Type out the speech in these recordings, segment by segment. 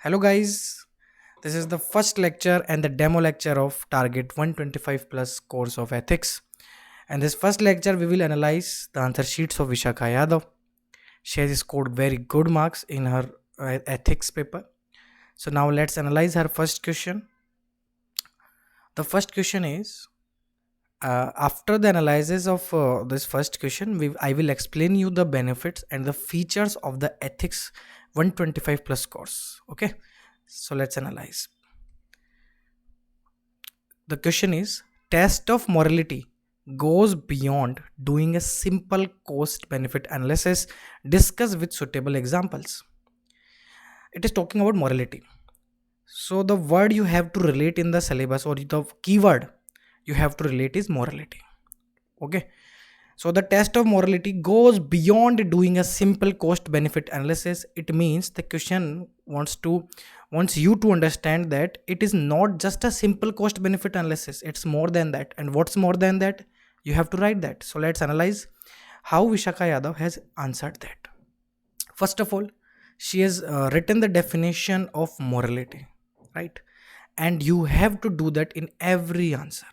Hello guys, this is the first lecture and the demo lecture of Target 125 plus course of ethics. And this first lecture we will analyze the answer sheets of Vishakha Yadav. She has scored very good marks in her ethics paper. So now let's analyze her first question. The first question is after the analysis of this first question, I will explain you the benefits and the features of the ethics 125 plus course. Okay, so let's analyze. The question is, test of morality goes beyond doing a simple cost benefit analysis. Discuss with suitable examples. It is talking about morality. So the word you have to relate in the syllabus, or the keyword you have to relate, is morality. Okay. So the test of morality goes beyond doing a simple cost benefit analysis. It means the question wants you to understand that it is not just a simple cost benefit analysis. It's more than that. And what's more than that? You have to write that. So let's analyze how Vishakha Yadav has answered that. First of all, she has written the definition of morality, right? And you have to do that in every answer.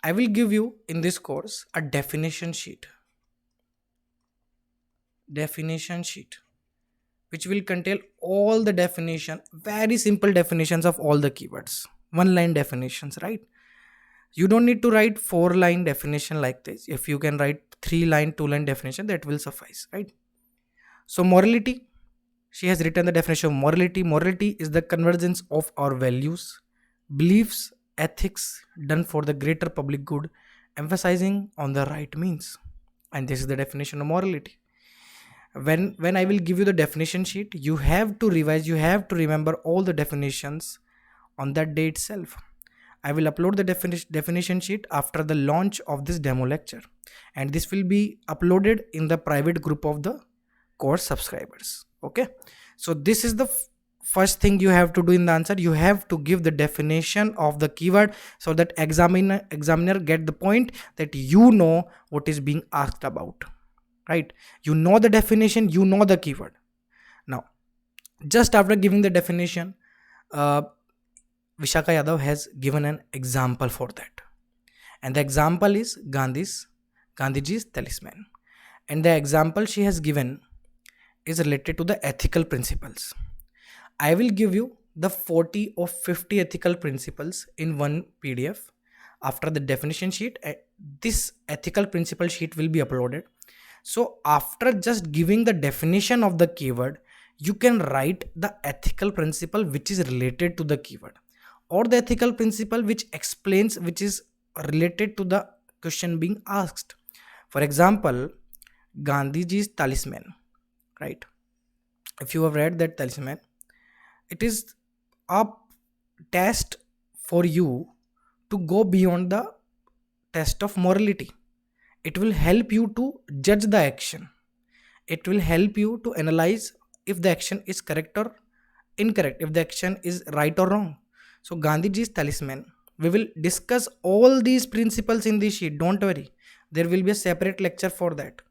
I will give you in this course a definition sheet which will contain all the definition, very simple definitions of all the keywords, one line definitions, right? You don't need to write 4-line definition like this. If you can write 3-line 2-line definition, that will suffice, right? So morality, she has written the definition of morality is the convergence of our values, beliefs, ethics done for the greater public good, emphasizing on the right means. And this is the definition of morality. When I will give you the definition sheet, you have to revise, you have to remember all the definitions on that day itself. I will upload the definition sheet after the launch of this demo lecture, and this will be uploaded in the private group of the course subscribers. Okay, so this is the first thing you have to do in the answer. You have to give the definition of the keyword so that examiner get the point that you know what is being asked about, right? You know the definition, you know the keyword. Now, just after giving the definition, Vishakha Yadav has given an example for that, and the example is Gandhiji's talisman. And the example she has given is related to the ethical principles. I will give you the 40 or 50 ethical principles in one PDF. After the definition sheet, this ethical principle sheet will be uploaded. So after just giving the definition of the keyword, you can write the ethical principle which is related to the keyword, or the ethical principle which explains, which is related to the question being asked. For example, Gandhiji's talisman, right? If you have read that talisman, it is a test for you to go beyond the test of morality. It will help you to judge the action. It will help you to analyze if the action is correct or incorrect, if the action is right or wrong. So Gandhiji's talisman, we will discuss all these principles in this sheet. Don't worry, there will be a separate lecture for that.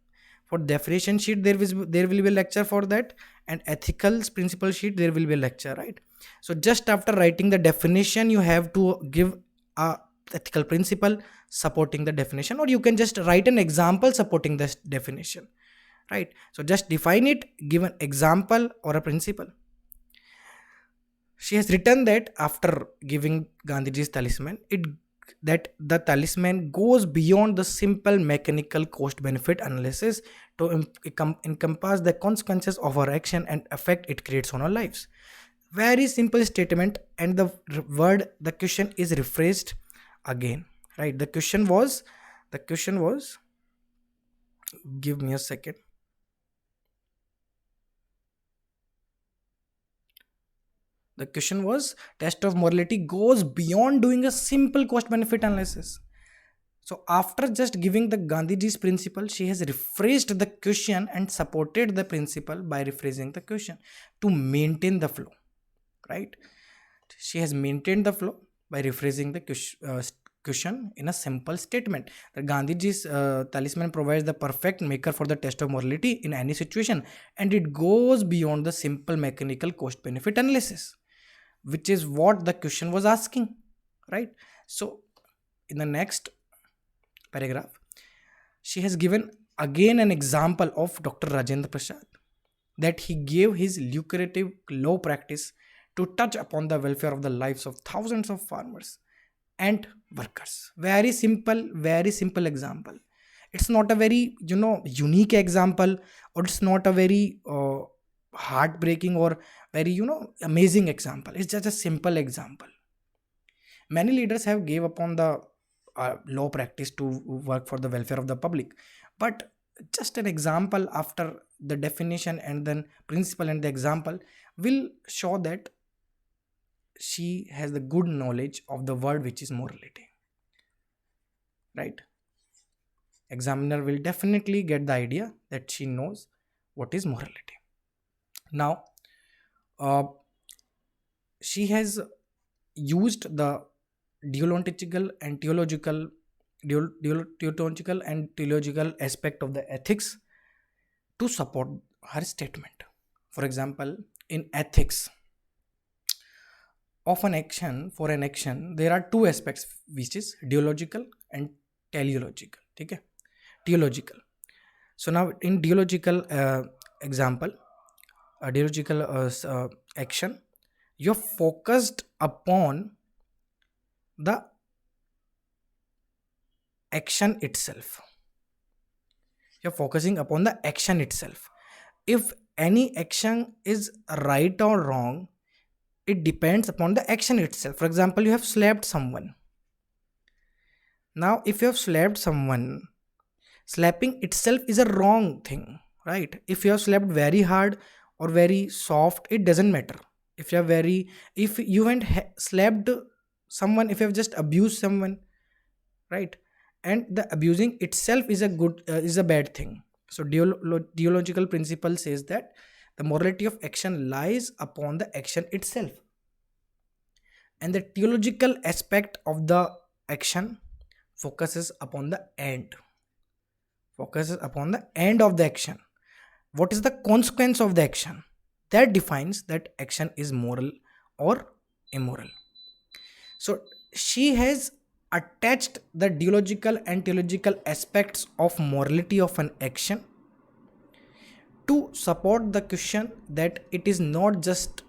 For definition sheet, there will be a lecture for that, and ethical principle sheet, there will be a lecture, right? So just after writing the definition, you have to give a ethical principle supporting the definition, or you can just write an example supporting this definition, right? So just define it, give an example or a principle. She has written that after giving Gandhiji's talisman, that the talisman goes beyond the simple mechanical cost benefit analysis to encompass the consequences of our action and effect it creates on our lives. Very simple statement, and the question is rephrased again, right? The question was, give me a second. The question was, test of morality goes beyond doing a simple cost benefit analysis. So after just giving the Gandhiji's principle, she has rephrased the question and supported the principle by rephrasing the question to maintain the flow, right? She has maintained the flow by rephrasing the question in a simple statement that Gandhiji's talisman provides the perfect maker for the test of morality in any situation, and it goes beyond the simple mechanical cost benefit analysis, which is what the question was asking, right? So in the next paragraph, she has given again an example of Dr. Rajendra Prasad, that he gave his lucrative law practice to touch upon the welfare of the lives of thousands of farmers and workers. Very simple example. It's not a very unique example, or it's not a very heartbreaking or very amazing example. It's just a simple example. Many leaders have gave upon the law practice to work for the welfare of the public, but just an example after the definition and then principle and the example will show that she has the good knowledge of the word which is morality, right? Examiner will definitely get the idea that she knows what is morality. Now uh, she has used the deontological and theological aspect of the ethics to support her statement. For example, in ethics of an action, for an action there are two aspects, which is deological and teleological. Okay, theological. So now in deological example, a deological action, you're focused upon the action itself. You're focusing upon the action itself. If any action is right or wrong, it depends upon the action itself. For example, you have slapped someone. Now if you have slapped someone, slapping itself is a wrong thing, right? If you have slapped very hard or very soft, it doesn't matter. If you are very, if you haven't slapped someone, if you have just abused someone, right? And the abusing itself is a good is a bad thing. So theological principle says that the morality of action lies upon the action itself, and the theological aspect of the action focuses upon the end, focuses upon the end of the action. What is the consequence of the action? That defines that action is moral or immoral. So she has attached the deological and theological aspects of morality of an action to support the question that it is not just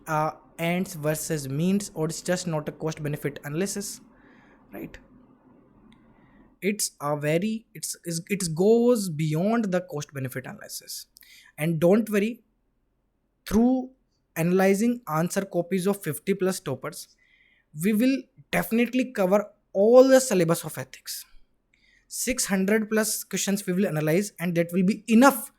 ends versus means, or it's just not a cost benefit analysis, right? It's a very it goes beyond the cost benefit analysis. And don't worry, through analyzing answer copies of 50 plus toppers, we will definitely cover all the syllabus of ethics. 600 plus questions we will analyze, and that will be enough.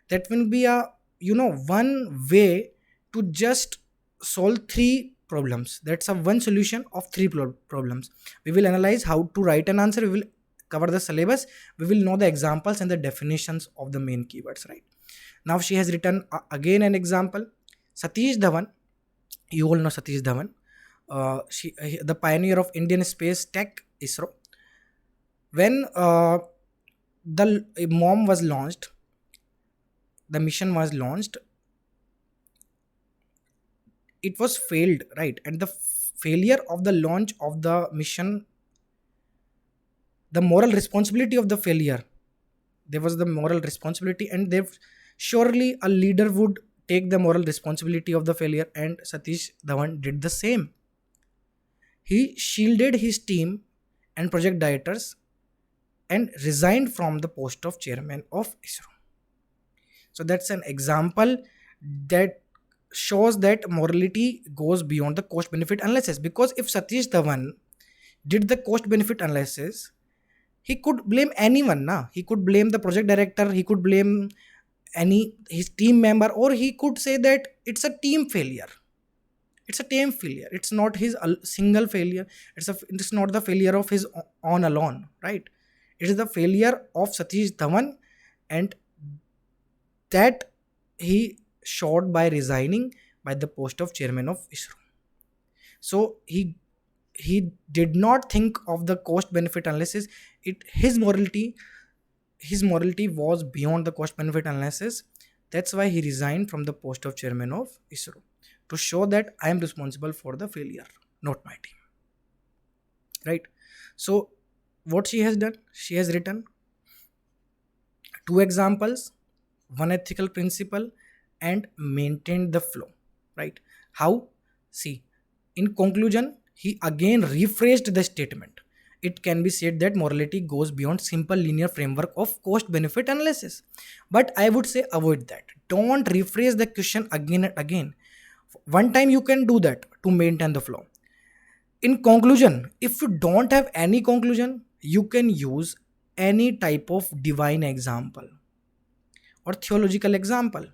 That will be a one way to just solve three problems. That's a one solution of three problems. We will analyze how to write an answer, we will cover the syllabus, we will know the examples and the definitions of the main keywords, right? Now she has written again an example. Satish Dhawan, you all know Satish Dhawan, the pioneer of Indian space tech, ISRO. When the MOM was launched, the mission was launched, it was failed, right? And the failure of the launch of the mission, the moral responsibility of the failure, there was the moral responsibility, and there surely a leader would take the moral responsibility of the failure, and Satish Dhawan did the same. He shielded his team and project directors and resigned from the post of chairman of ISRO. So that's an example that shows that morality goes beyond the cost benefit analysis. Because if Satish Dhawan did the cost benefit analysis, he could blame anyone. He could blame the project director, he could blame his team member, or he could say that it's a team failure. It's a team failure. It's not his single failure. It's not the failure of his on alone, right? It is the failure of Satish Dhawan, and that he showed by resigning by the post of chairman of ISRO. So he he did not think of the cost benefit analysis. His morality was beyond the cost benefit analysis. That's why he resigned from the post of chairman of ISRO, to show that I am responsible for the failure, not my team. Right? So, what she has done? She has written two examples, one ethical principle, and maintained the flow. Right? How? See, in conclusion, he again rephrased the statement. It can be said that morality goes beyond simple linear framework of cost benefit analysis. But I would say avoid that. Don't rephrase the question again and again. One time you can do that to maintain the flow. In conclusion, if you don't have any conclusion, you can use any type of divine example or theological example.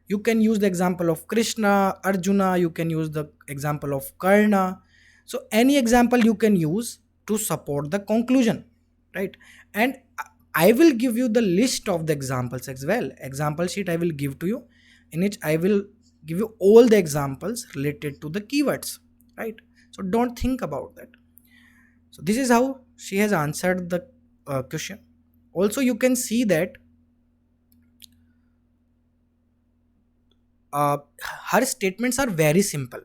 You can use the example of Krishna, Arjuna, you can use the example of Karna. So any example you can use to support the conclusion, right? And I will give you the list of the examples as well. Example sheet I will give to you, in which I will give you all the examples related to the keywords, right? So don't think about that. So this is how she has answered the question. Also, you can see that uh, her statements are very simple.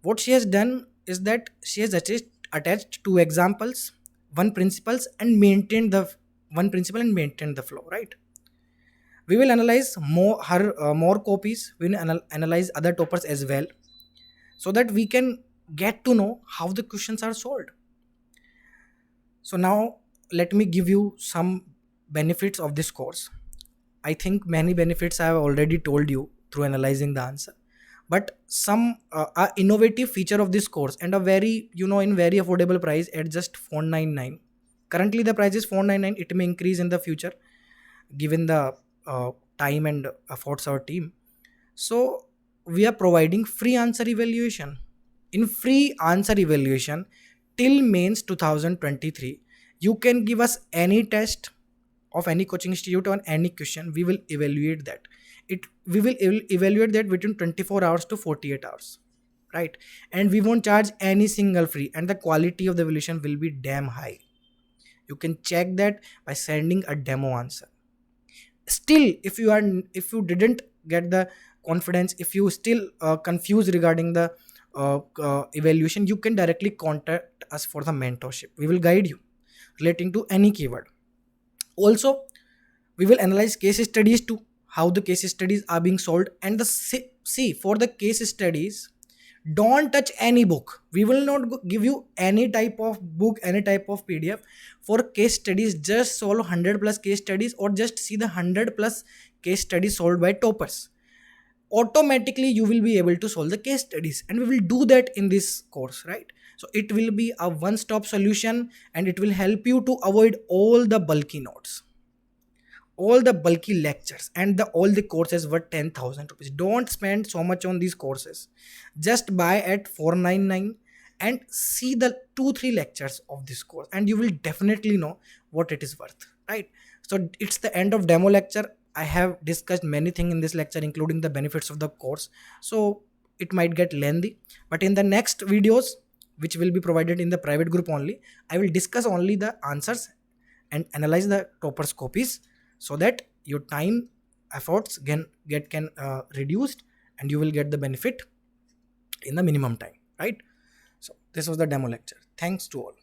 What she has done is that she has attached two examples, one principles, and maintained the one principle and maintained the flow. Right? We will analyze more copies. We will analyze other toppers as well, so that we can get to know how the questions are solved. So now let me give you some benefits of this course. I think many benefits I have already told you through analyzing the answer. But some a innovative feature of this course, and a very, in very affordable price at just 499. Currently the price is 499. It may increase in the future given the time and efforts our team. So we are providing free answer evaluation. In free answer evaluation till mains 2023, you can give us any test of any coaching institute on any question. We will evaluate that. We will evaluate that between 24 hours to 48 hours, right? And we won't charge any single free, and the quality of the evaluation will be damn high. You can check that by sending a demo answer. Still, if you didn't get the confidence, if you still confused regarding the evaluation, you can directly contact us for the mentorship. We will guide you relating to any keyword. Also, we will analyze case studies too, how the case studies are being solved. And the see, for the case studies, don't touch any book. We will not give you any type of book, any type of PDF. For case studies, just solve 100 plus case studies, or just see the 100 plus case studies solved by toppers. Automatically you will be able to solve the case studies, and we will do that in this course, right? So it will be a one-stop solution, and it will help you to avoid all the bulky notes, all the bulky lectures, and all the courses were 10,000 rupees. Don't spend so much on these courses. Just buy at 499 and see the 2-3 lectures of this course, and you will definitely know what it is worth, right? So it's the end of demo lecture. I have discussed many things in this lecture, including the benefits of the course. So it might get lengthy, but in the next videos, which will be provided in the private group only, I will discuss only the answers and analyze the toppers copies, so that your time efforts can reduced, and you will get the benefit in the minimum time, right? So this was the demo lecture. Thanks to all.